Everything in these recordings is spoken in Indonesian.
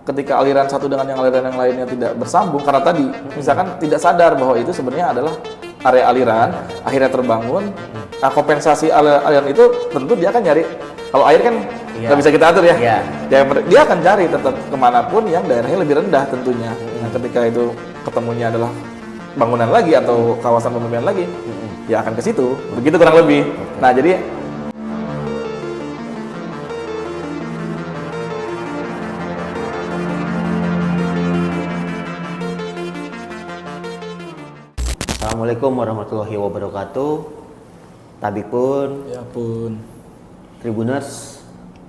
ketika aliran satu dengan yang aliran yang lainnya tidak bersambung karena tadi misalkan tidak sadar bahwa itu sebenarnya adalah area aliran, akhirnya terbangun. Nah, kompensasi aliran itu tentu dia akan nyari, kalau air kan nggak bisa kita atur ya. Dia akan cari tetap kemanapun yang daerahnya lebih rendah tentunya. Nah, ketika itu ketemunya adalah bangunan lagi atau kawasan pemukiman lagi, ya akan ke situ. Begitu kurang lebih. Nah, jadi Assalamualaikum warahmatullahi wabarakatuh. Tabipun, ya pun Tribuners,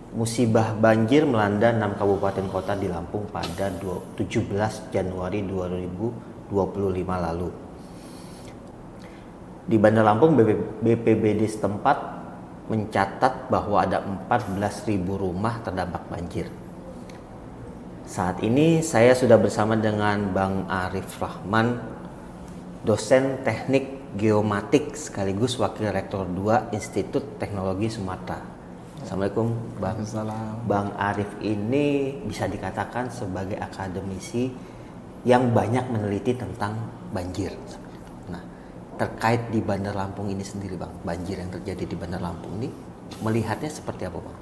musibah banjir melanda 6 kabupaten kota di Lampung pada 17 Januari 2025 lalu. Di Bandar Lampung, BPBD setempat mencatat bahwa ada 14.000 rumah terdampak banjir. Saat ini saya sudah bersama dengan Bang Arif Rahman, dosen teknik geomatik sekaligus wakil rektor 2 Institut Teknologi Sumatera. Assalamualaikum Bang. Bang Arif ini bisa dikatakan sebagai akademisi yang banyak meneliti tentang banjir. Nah, terkait di Bandar Lampung ini sendiri Bang, banjir yang terjadi di Bandar Lampung ini melihatnya seperti apa Bang?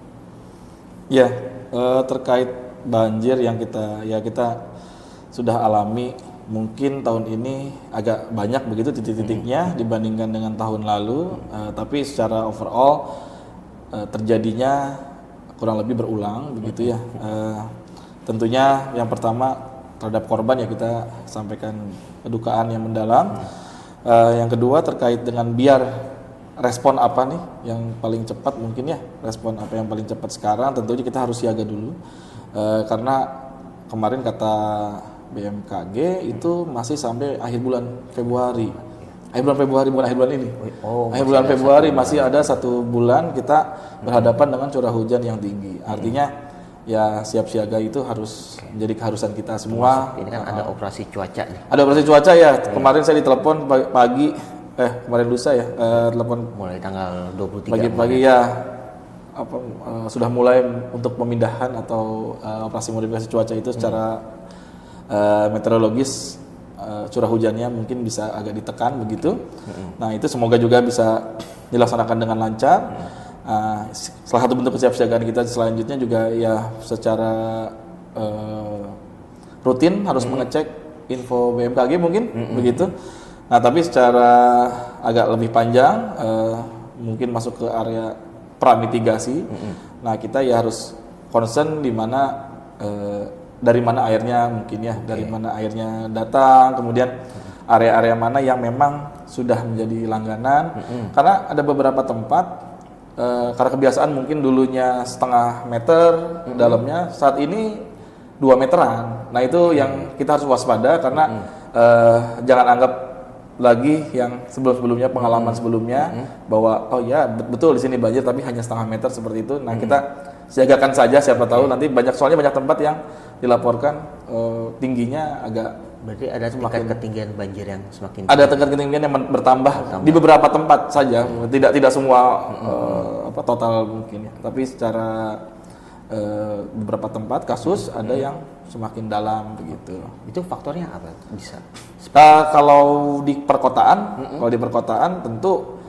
Ya, terkait banjir yang kita sudah alami, mungkin tahun ini agak banyak begitu titik-titiknya dibandingkan dengan tahun lalu, tapi secara overall terjadinya kurang lebih berulang begitu ya. Tentunya yang pertama terhadap korban ya kita sampaikan kedukaan yang mendalam. Yang kedua terkait dengan biar respon apa nih yang paling cepat mungkin ya, respon apa yang paling cepat sekarang, tentunya kita harus siaga dulu karena kemarin kata BMKG itu masih sampai akhir bulan Februari. Akhir bulan Februari bukan akhir bulan ini. Akhir bulan Februari masih ada 1 bulan kita berhadapan dengan curah hujan yang tinggi. Artinya ya siap siaga itu harus menjadi keharusan kita semua. Ini kan ada operasi cuaca nih. Ada operasi cuaca ya. Kemarin saya ditelepon pagi, kemarin lusa ya, telepon Mulai tanggal 23 pagi-pagi ya. Sudah mulai untuk pemindahan atau operasi modifikasi cuaca itu secara meteorologis, curah hujannya mungkin bisa agak ditekan begitu. Nah, itu semoga juga bisa dilaksanakan dengan lancar. Salah satu bentuk kesiapsiagaan kita selanjutnya juga ya secara rutin harus mengecek info BMKG mungkin begitu. Nah, tapi secara agak lebih panjang mungkin masuk ke area pramitigasi. Nah, kita ya harus concern di mana dari mana airnya mungkin ya, dari mana airnya datang, kemudian area-area mana yang memang sudah menjadi langganan. Karena ada beberapa tempat karena kebiasaan mungkin dulunya 0,5 meter dalamnya, saat ini 2 meteran. Nah, itu yang kita harus waspada karena jangan anggap lagi yang sebelum-sebelumnya, pengalaman sebelumnya bahwa oh ya betul di sini banjir tapi hanya 0,5 meter seperti itu. Nah, kita siagakan saja, siapa tahu nanti soalnya banyak tempat yang dilaporkan tingginya agak, berarti ada tingkat ketinggian banjir yang semakin ada tingkat ketinggian yang bertambah di beberapa tempat saja, tidak semua total mungkin ya, tapi secara beberapa tempat kasus ada yang semakin dalam begitu. Itu faktornya apa bisa? Kalau di perkotaan, tentu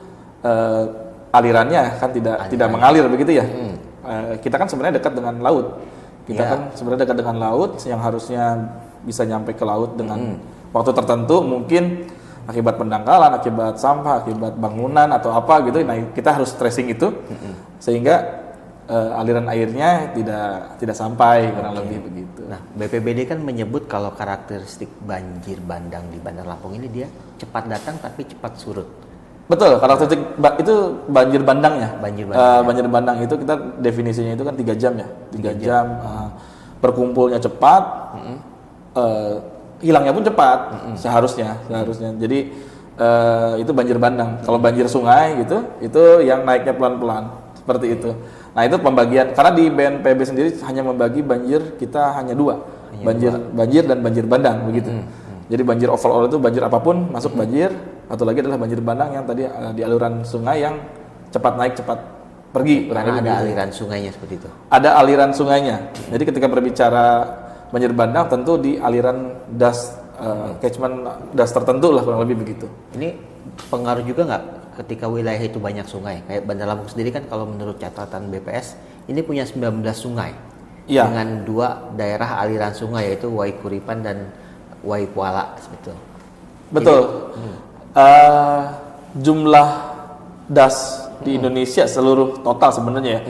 alirannya kan tidak mengalir begitu ya. Kita kan sebenarnya dekat dengan laut. Kan sebenarnya dekat dengan laut yang harusnya bisa nyampe ke laut dengan waktu tertentu, mungkin akibat pendangkalan, akibat sampah, akibat bangunan atau apa gitu. Nah, kita harus tracing itu sehingga aliran airnya tidak sampai kurang lebih begitu. Nah, BPBD kan menyebut kalau karakteristik banjir bandang di Bandar Lampung ini dia cepat datang tapi cepat surut. Betul, karakteristik itu banjir bandang ya. Banjir bandang itu kita definisinya itu kan 3 jam ya. 3 jam berkumpulnya cepat, hilangnya pun cepat seharusnya. Jadi itu banjir bandang. Kalau banjir sungai gitu, itu yang naiknya pelan-pelan seperti itu. Nah, itu pembagian karena di BNPB sendiri hanya membagi banjir kita hanya 2, banjir dan banjir bandang begitu. Jadi banjir overall itu banjir apapun masuk banjir. Satu lagi adalah banjir bandang yang tadi di aliran sungai yang cepat naik cepat pergi. Karena ada aliran sungainya seperti itu. Ada aliran sungainya. Jadi ketika berbicara banjir bandang tentu di aliran das catchment das tertentu lah kurang lebih begitu. Ini pengaruh juga nggak ketika wilayah itu banyak sungai? Kayak Bandar Lampung sendiri kan kalau menurut catatan BPS ini punya 19 sungai. Iya. Dengan 2 daerah aliran sungai yaitu Waikuripan dan Waipuala sebetulnya. Betul. Jumlah das di Indonesia seluruh total sebenarnya ya,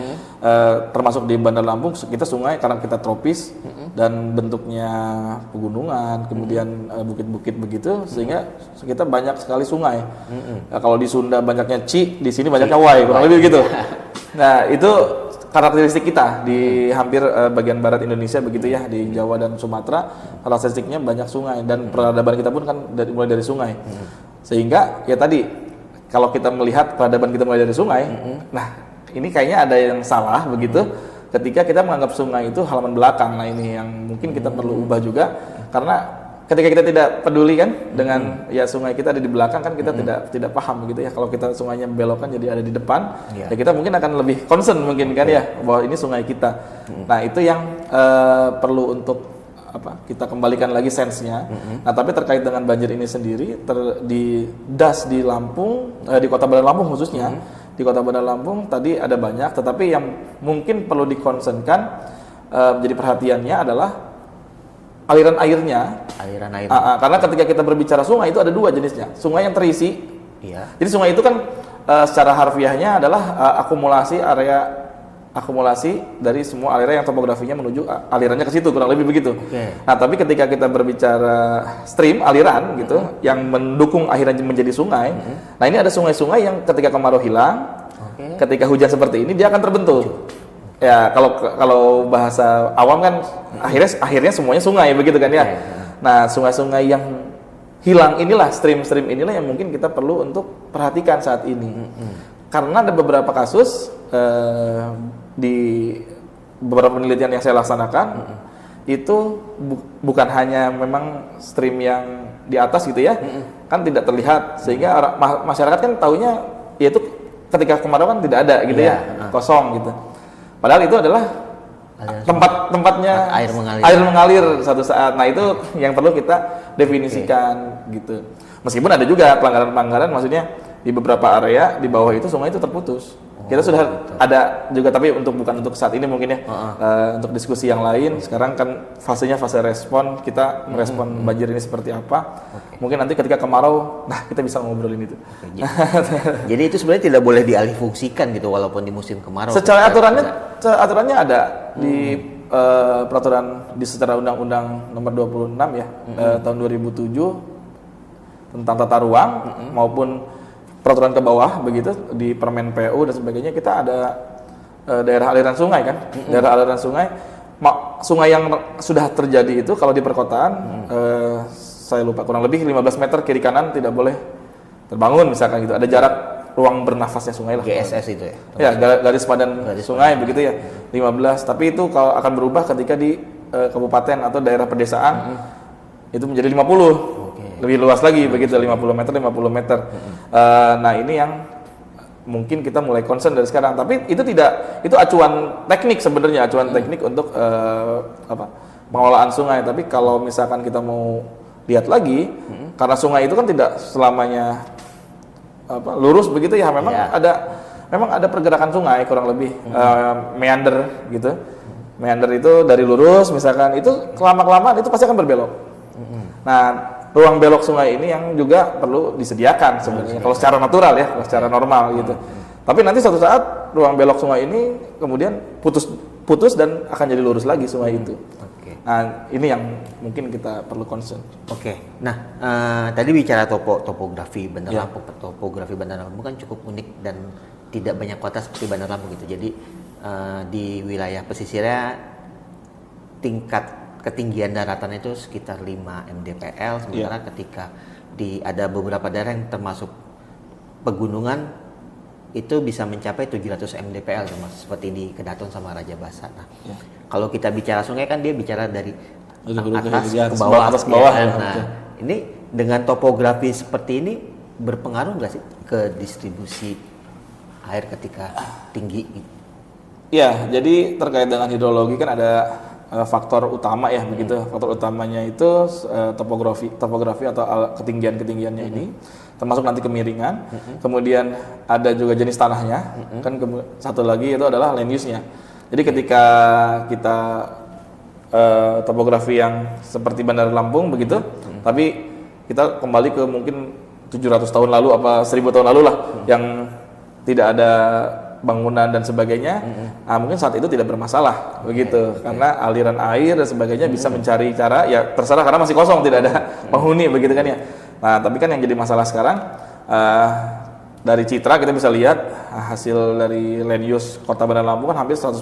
termasuk di Bandar Lampung kita sungai karena kita tropis dan bentuknya pegunungan, kemudian bukit-bukit begitu sehingga kita banyak sekali sungai. Kalau di Sunda banyaknya Ci, di sini banyaknya Wai, kurang lebih begitu. Nah itu karakteristik kita di hampir bagian barat Indonesia begitu ya, di Jawa dan Sumatera karakteristiknya banyak sungai dan peradaban kita pun kan mulai dari sungai. Sehingga ya tadi kalau kita melihat peradaban kita mulai dari sungai, nah ini kayaknya ada yang salah begitu ketika kita menganggap sungai itu halaman belakang. Nah ini yang mungkin kita perlu ubah juga karena ketika kita tidak peduli kan dengan ya sungai kita ada di belakang kan kita tidak paham begitu ya. Kalau kita sungainya belokkan jadi ada di depan, ya kita mungkin akan lebih concern mungkin kan ya bahwa ini sungai kita. Nah itu yang perlu untuk kita kembalikan lagi sense-nya. Nah, tapi terkait dengan banjir ini sendiri di das di Lampung, di Kota Bandar Lampung khususnya, di Kota Bandar Lampung tadi ada banyak, tetapi yang mungkin perlu dikonsenkan jadi perhatiannya adalah aliran airnya. Aliran air. Karena ketika kita berbicara sungai itu ada 2 jenisnya. Sungai yang terisi. Iya. Jadi sungai itu kan secara harfiahnya adalah akumulasi dari semua aliran yang topografinya menuju alirannya ke situ, kurang lebih begitu. Nah, tapi ketika kita berbicara stream, aliran gitu, yang mendukung akhirnya menjadi sungai, nah ini ada sungai-sungai yang ketika kemarau hilang, ketika hujan seperti ini dia akan terbentuk. Ya, kalau bahasa awam kan akhirnya semuanya sungai begitu kan ya. Nah, sungai-sungai yang hilang inilah, stream-stream inilah yang mungkin kita perlu untuk perhatikan saat ini. Karena ada beberapa kasus di beberapa penelitian yang saya laksanakan itu bukan hanya memang stream yang di atas gitu ya, kan tidak terlihat sehingga masyarakat kan taunya yaitu ketika kemarau kan tidak ada gitu ya, kosong gitu. Padahal itu adalah tempatnya air mengalir satu saat. Nah itu yang perlu kita definisikan gitu. Meskipun ada juga pelanggaran-pelanggaran, maksudnya di beberapa area di bawah itu sungai itu terputus. Kita sudah ada juga, tapi bukan untuk saat ini mungkin ya, untuk diskusi yang lain. Sekarang kan fasenya fase respon, kita merespon banjir ini seperti apa. Mungkin nanti ketika kemarau, nah kita bisa ngobrolin itu. Jadi itu sebenarnya tidak boleh dialihfungsikan gitu walaupun di musim kemarau. Secara aturannya ada di peraturan secara Undang-Undang Nomor 26 ya, tahun 2007 tentang tata ruang maupun peraturan ke bawah begitu di Permen PU dan sebagainya, kita ada daerah aliran sungai kan, daerah aliran sungai, sungai yang sudah terjadi itu kalau di perkotaan saya lupa kurang lebih 15 meter kiri kanan tidak boleh terbangun misalkan gitu, ada jarak ruang bernafasnya sungai lah. GSS itu ya? Ya, garis padan sungai begitu ya, 15. Tapi itu kalau akan berubah ketika di kabupaten atau daerah pedesaan itu menjadi 50. Lebih luas lagi begitu, 50 meter. Nah ini yang mungkin kita mulai concern dari sekarang. Tapi itu acuan teknik sebenarnya, acuan teknik untuk pengelolaan sungai. Tapi kalau misalkan kita mau lihat lagi, karena sungai itu kan tidak selamanya lurus begitu ya, memang ada pergerakan sungai kurang lebih meander gitu. Meander itu dari lurus misalkan itu kelamaan itu pasti akan berbelok. Nah, ruang belok sungai ini yang juga perlu disediakan sebenarnya kalau secara natural ya, kalau secara normal gitu. Tapi nanti suatu saat ruang belok sungai ini kemudian putus dan akan jadi lurus lagi sungai itu. Nah, ini yang mungkin kita perlu concern. Nah, tadi bicara topografi Bandar Lampung. Topografi Bandar Lampung kan cukup unik dan tidak banyak kota seperti Bandar Lampung gitu. Jadi di wilayah pesisirnya tingkat ketinggian daratan itu sekitar 5 mdpl, sementara ketika ada beberapa daerah yang termasuk pegunungan itu bisa mencapai 700 mdpl, seperti di Kedaton sama Raja Basa. Nah, kalau kita bicara sungai kan dia bicara dari atas ke bawah. Nah, ini dengan topografi seperti ini berpengaruh nggak sih ke distribusi air ketika tinggi? Ya, jadi terkait dengan hidrologi kan ada faktor utama ya begitu. Faktor utamanya itu topografi atau ketinggiannya ini, termasuk nanti kemiringan. Kemudian ada juga jenis tanahnya. Kan satu lagi itu adalah land use-nya. Jadi ketika kita topografi yang seperti Bandar Lampung begitu, tapi kita kembali ke mungkin 700 tahun lalu apa 1000 tahun lalu lah, yang tidak ada bangunan dan sebagainya, mungkin saat itu tidak bermasalah begitu, karena aliran air dan sebagainya bisa mencari cara, ya terserah karena masih kosong, tidak ada penghuni begitu kan ya. Nah tapi kan yang jadi masalah sekarang, dari citra kita bisa lihat hasil dari land use Kota Bandar Lampung kan hampir 100%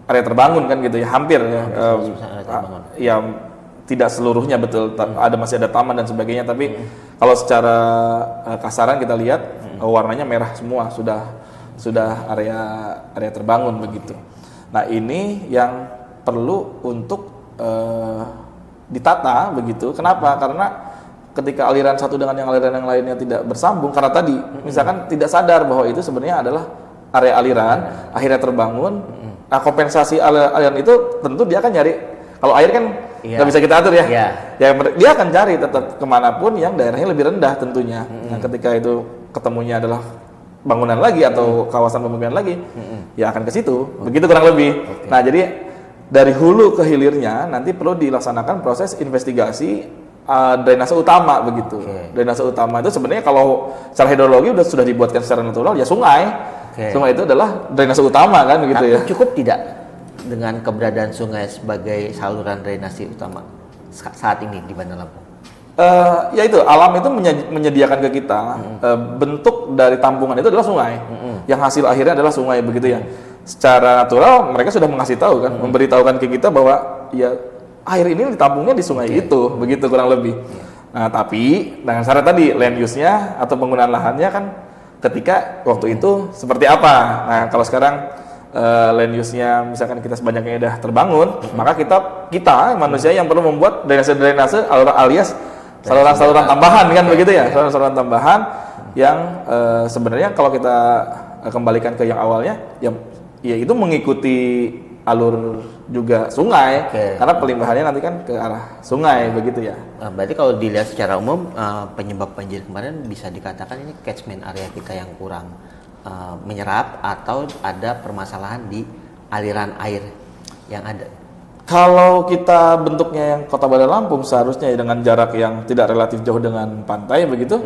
area terbangun kan gitu ya, hampir ya, ya tidak seluruhnya betul, masih ada taman dan sebagainya, tapi kalau secara kasaran kita lihat warnanya merah semua, sudah area terbangun begitu. Nah ini yang perlu untuk ditata begitu. Kenapa? Karena ketika aliran satu dengan aliran yang lainnya tidak bersambung, karena tadi misalkan tidak sadar bahwa itu sebenarnya adalah area aliran, akhirnya terbangun. Nah kompensasi aliran itu tentu dia akan nyari, kalau air kan nggak bisa kita atur ya, ya dia akan cari tetap kemanapun yang daerahnya lebih rendah tentunya. Nah ketika itu ketemunya adalah bangunan lagi atau kawasan pemukiman lagi, ya akan ke situ, begitu kurang lebih. Nah jadi dari hulu ke hilirnya nanti perlu dilaksanakan proses investigasi drainase utama begitu. Drainase utama itu sebenarnya kalau secara hidrologi sudah dibuatkan secara natural ya sungai. Sungai itu adalah drainase utama kan begitu. Tapi ya. Cukup tidak dengan keberadaan sungai sebagai saluran drainasi utama saat ini di Bandar Lampung? Ya itu alam itu menyediakan ke kita bentuk dari tampungan itu adalah sungai, yang hasil akhirnya adalah sungai begitu ya. Secara natural mereka sudah mengasih tahu kan, memberitahukan ke kita bahwa ya air ini ditampungnya di sungai itu, begitu kurang lebih. Nah tapi dengan syarat tadi land use-nya atau penggunaan lahannya kan ketika waktu itu seperti apa. Nah kalau sekarang land use-nya misalkan kita sebanyaknya udah terbangun, maka kita manusia yang perlu membuat drainase alias saluran-saluran tambahan kan begitu ya, saluran-saluran tambahan yang sebenarnya kalau kita kembalikan ke yang awalnya ya itu mengikuti alur juga sungai, karena pelimbahannya nanti kan ke arah sungai begitu ya. Berarti kalau dilihat secara umum penyebab banjir kemarin bisa dikatakan ini catchment area kita yang kurang menyerap atau ada permasalahan di aliran air yang ada. Kalau kita bentuknya yang Kota Bandar Lampung seharusnya dengan jarak yang tidak relatif jauh dengan pantai begitu.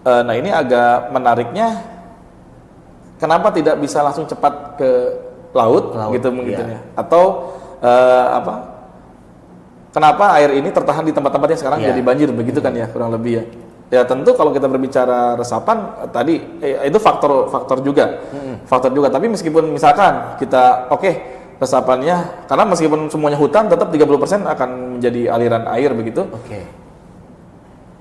Nah ini agak menariknya, kenapa tidak bisa langsung cepat ke laut gitu mungkin ya? Atau kenapa air ini tertahan di tempat-tempat yang sekarang jadi banjir begitu kan ya kurang lebih ya? Ya tentu kalau kita berbicara resapan tadi itu faktor juga, faktor juga. Tapi meskipun misalkan kita resapannya, karena meskipun semuanya hutan, tetap 30% akan menjadi aliran air begitu.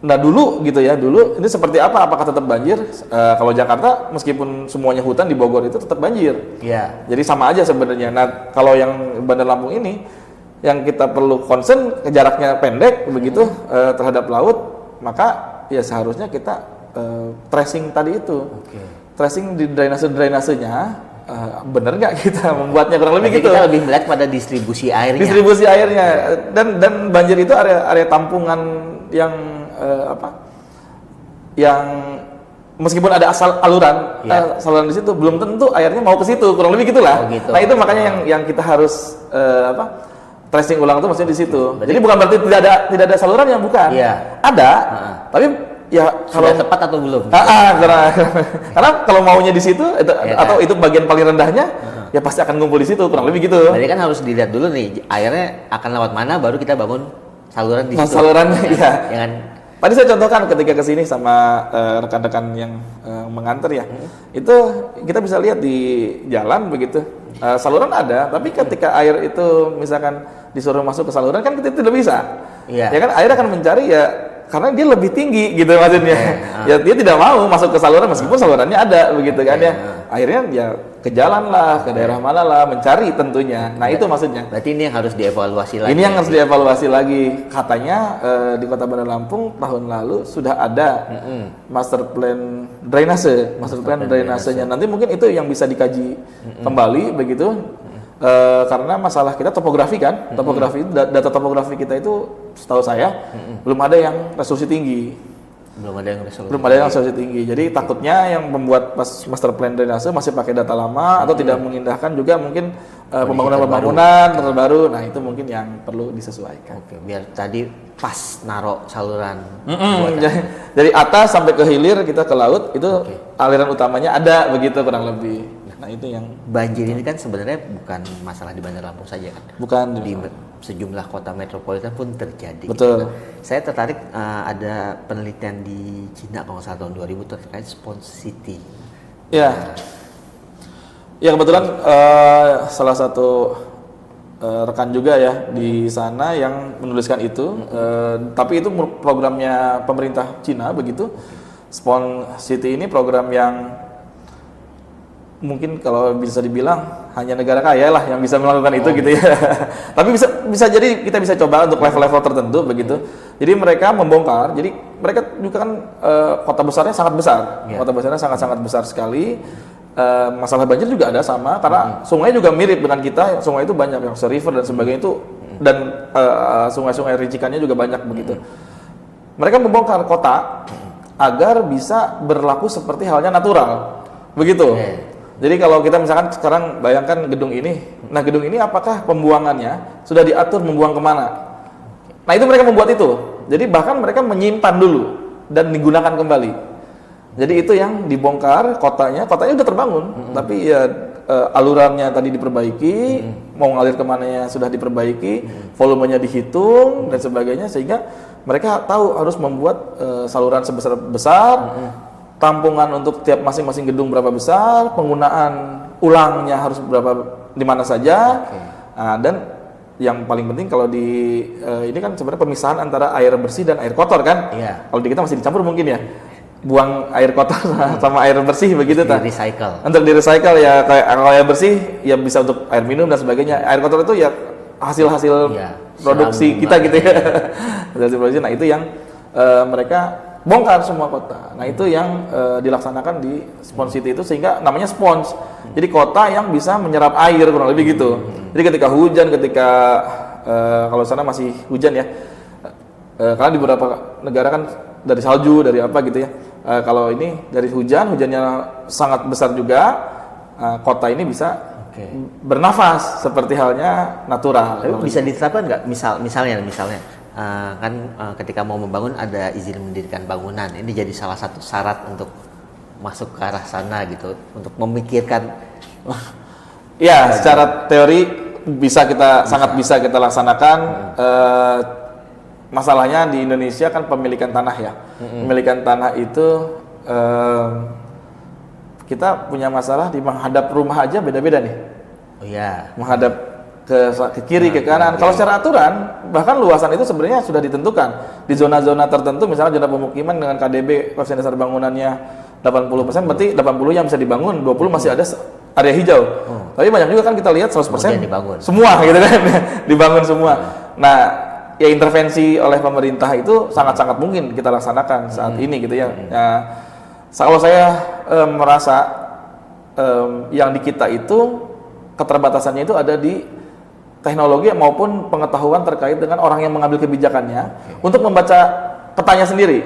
Nah dulu gitu ya, dulu ini seperti apa? Apakah tetap banjir? Kalau Jakarta meskipun semuanya hutan, di Bogor itu tetap banjir. Jadi sama aja sebenarnya. Nah kalau yang Bandar Lampung ini, yang kita perlu concern jaraknya pendek begitu terhadap laut, maka ya seharusnya kita tracing tadi itu, tracing di drainasenya. Bener nggak kita membuatnya kurang lebih gitu. Kita lebih melihat pada distribusi airnya. Distribusi airnya dan banjir itu area tampungan yang yang meskipun ada saluran saluran di situ belum tentu airnya mau ke situ, kurang lebih gitulah. Nah itu makanya yang kita harus tracing ulang itu maksudnya di situ. Jadi bukan berarti tidak ada saluran yang bukan. Ada, tapi ya kalau sudah tepat atau belum? Karena kalau maunya di situ atau itu bagian paling rendahnya, ya pasti akan ngumpul di situ, kurang lebih gitu. Berarti kan harus dilihat dulu nih airnya akan lewat mana, baru kita bangun saluran di situ. Salurannya, iya. Jangan. Tadi saya contohkan ketika kesini sama rekan-rekan yang mengantar ya, itu kita bisa lihat di jalan begitu. Saluran ada, tapi ketika air itu misalkan disuruh masuk ke saluran kan kita tidak bisa. Ya kan air akan mencari ya karena dia lebih tinggi gitu maksudnya. Ya dia tidak mau masuk ke saluran meskipun salurannya ada begitu kan ya. Akhirnya ya ke jalan lah, ke daerah mana lah mencari tentunya. Nah, itu maksudnya. Berarti ini yang harus dievaluasi lagi. Ini yang harus dievaluasi lagi. Katanya di Kota Bandar Lampung tahun lalu sudah ada master plan drainase, master plan drainasenya. Nanti mungkin itu yang bisa dikaji kembali begitu. Karena masalah kita topografi kan, topografi data topografi kita itu setahu saya belum ada yang resolusi tinggi. Belum ada yang resolusi tinggi. Jadi takutnya yang membuat pas master plan drainase masih pakai data lama atau tidak mengindahkan juga mungkin pembangunan terbaru. Nah, itu mungkin yang perlu disesuaikan. Oke, biar tadi pas naro saluran. Dari atas sampai ke hilir kita ke laut itu aliran utamanya ada begitu kurang lebih. Nah, itu yang banjir ini kan sebenarnya bukan masalah di Bandar Lampung saja kan. Bukan Di sejumlah kota metropolitan pun terjadi. Betul. Nah, saya tertarik ada penelitian di Cina kalau nggak salah tahun 2000 terkait Sponge City. Ya. Ya kebetulan salah satu rekan juga ya di sana yang menuliskan itu. Tapi itu programnya pemerintah Cina begitu. Sponge City ini program yang mungkin kalau bisa dibilang hanya negara kaya lah yang bisa melakukan itu gitu ya. Tapi bisa jadi kita bisa coba untuk level-level tertentu begitu. Jadi mereka membongkar. Jadi mereka juga kan kota besarnya sangat besar. Kota besarnya sangat-sangat besar sekali. Masalah banjir juga ada sama karena sungai juga mirip dengan kita. Sungai itu banyak yang river dan sebagainya itu dan sungai-sungai rincikannya juga banyak begitu. Mereka membongkar kota agar bisa berlaku seperti halnya natural. Begitu. Jadi kalau kita misalkan sekarang bayangkan gedung ini, nah gedung ini apakah pembuangannya sudah diatur membuang kemana? Nah itu mereka membuat itu. Jadi bahkan mereka menyimpan dulu dan digunakan kembali. Jadi itu yang dibongkar kotanya udah terbangun, tapi ya alurannya tadi diperbaiki, mau ngalir kemananya sudah diperbaiki, volumenya dihitung dan sebagainya sehingga mereka tahu harus membuat saluran sebesar-besar. Tampungan untuk tiap masing-masing gedung berapa besar, penggunaan ulangnya harus berapa di mana saja, dan yang paling penting kalau di ini kan sebenarnya pemisahan antara air bersih dan air kotor kan. Kalau di kita masih dicampur mungkin ya, buang air kotor sama air bersih begitu tak? Untuk di recycle ya kayak kalau air bersih ya bisa untuk air minum dan sebagainya. Air kotor itu ya hasil produksi kita gitu ya. Hasil produksi. Nah itu yang mereka bongkar semua kota. Nah itu yang dilaksanakan di Sponge City itu sehingga namanya sponge. Jadi kota yang bisa menyerap air kurang lebih gitu. Jadi ketika hujan, kalau sana masih hujan ya, karena di beberapa negara kan dari salju, dari apa gitu ya. Kalau ini dari hujannya sangat besar juga, kota ini bisa bernafas seperti halnya natural. Tapi bisa diterapkan nggak? Misalnya. Ketika mau membangun ada izin mendirikan bangunan, ini jadi salah satu syarat untuk masuk ke arah sana gitu, untuk memikirkan. Ya, secara teori sangat bisa kita laksanakan. Masalahnya di Indonesia kan pemilikan tanah ya. Pemilikan tanah itu kita punya masalah di menghadap rumah aja beda-beda nih. Menghadap ke kiri, ke kanan. Kalau secara aturan, bahkan luasan itu sebenarnya sudah ditentukan. Di zona-zona tertentu, misalnya zona pemukiman dengan KDB, koefisien dasar bangunannya 80%, berarti 80 yang bisa dibangun, 20 masih ada area hijau. Tapi banyak juga kan kita lihat 100% dibangun. Semua gitu kan, dibangun semua. Nah, ya intervensi oleh pemerintah itu sangat-sangat mungkin kita laksanakan saat ini gitu ya. Kalau saya merasa yang di kita itu keterbatasannya itu ada di teknologi maupun pengetahuan terkait dengan orang yang mengambil kebijakannya untuk membaca petanya sendiri.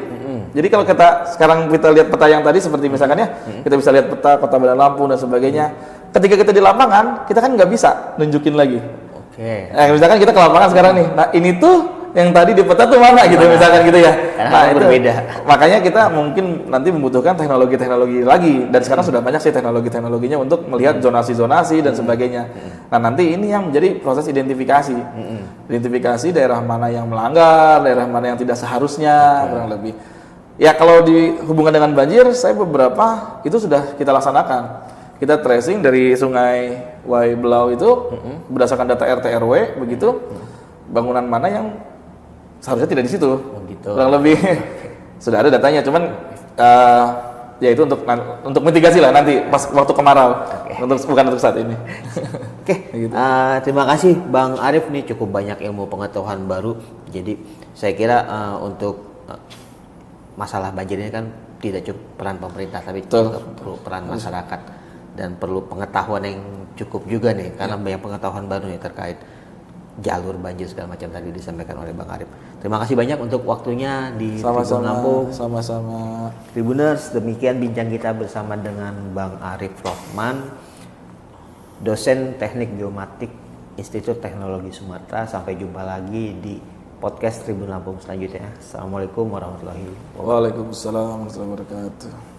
Jadi kalau sekarang kita lihat peta yang tadi seperti misalkan ya, kita bisa lihat peta Kota Bandar Lampung dan sebagainya. Ketika kita di lapangan, kita kan nggak bisa nunjukin lagi. Misalkan kita ke lapangan sekarang nih, nah ini tuh yang tadi di peta tuh mana gitu misalkan gitu ya. Nah itu berbeda. Makanya kita mungkin nanti membutuhkan teknologi-teknologi lagi dan sekarang sudah banyak sih teknologinya untuk melihat zonasi-zonasi dan sebagainya. Nah nanti ini yang menjadi proses identifikasi. Identifikasi daerah mana yang melanggar, daerah mana yang tidak seharusnya kurang lebih. Ya kalau dihubungkan dengan banjir, saya beberapa itu sudah kita laksanakan. Kita tracing dari Sungai Wai Belau itu berdasarkan data RT RW begitu, bangunan mana yang seharusnya tidak di situ. Kurang lebih sudah ada datanya, cuman ya itu untuk mitigasi lah nanti pas waktu kemarau, bukan untuk saat ini. Gitu. Terima kasih Bang Arief, nih cukup banyak ilmu pengetahuan baru. Jadi saya kira untuk masalah banjir ini kan tidak cukup peran pemerintah, tapi juga perlu peran masyarakat. dan perlu pengetahuan yang cukup juga nih karena banyak pengetahuan baru nih terkait jalur banjir segala macam tadi disampaikan oleh Bang Arif. Terima kasih banyak untuk waktunya di Tribun Lampung. Sama-sama. Tribuners, demikian bincang kita bersama dengan Bang Arif Rohman, dosen Teknik Geomatik Institut Teknologi Sumatera. Sampai jumpa lagi di podcast Tribun Lampung selanjutnya. Assalamualaikum warahmatullahi wabarakatuh. Waalaikumsalam warahmatullahi wabarakatuh.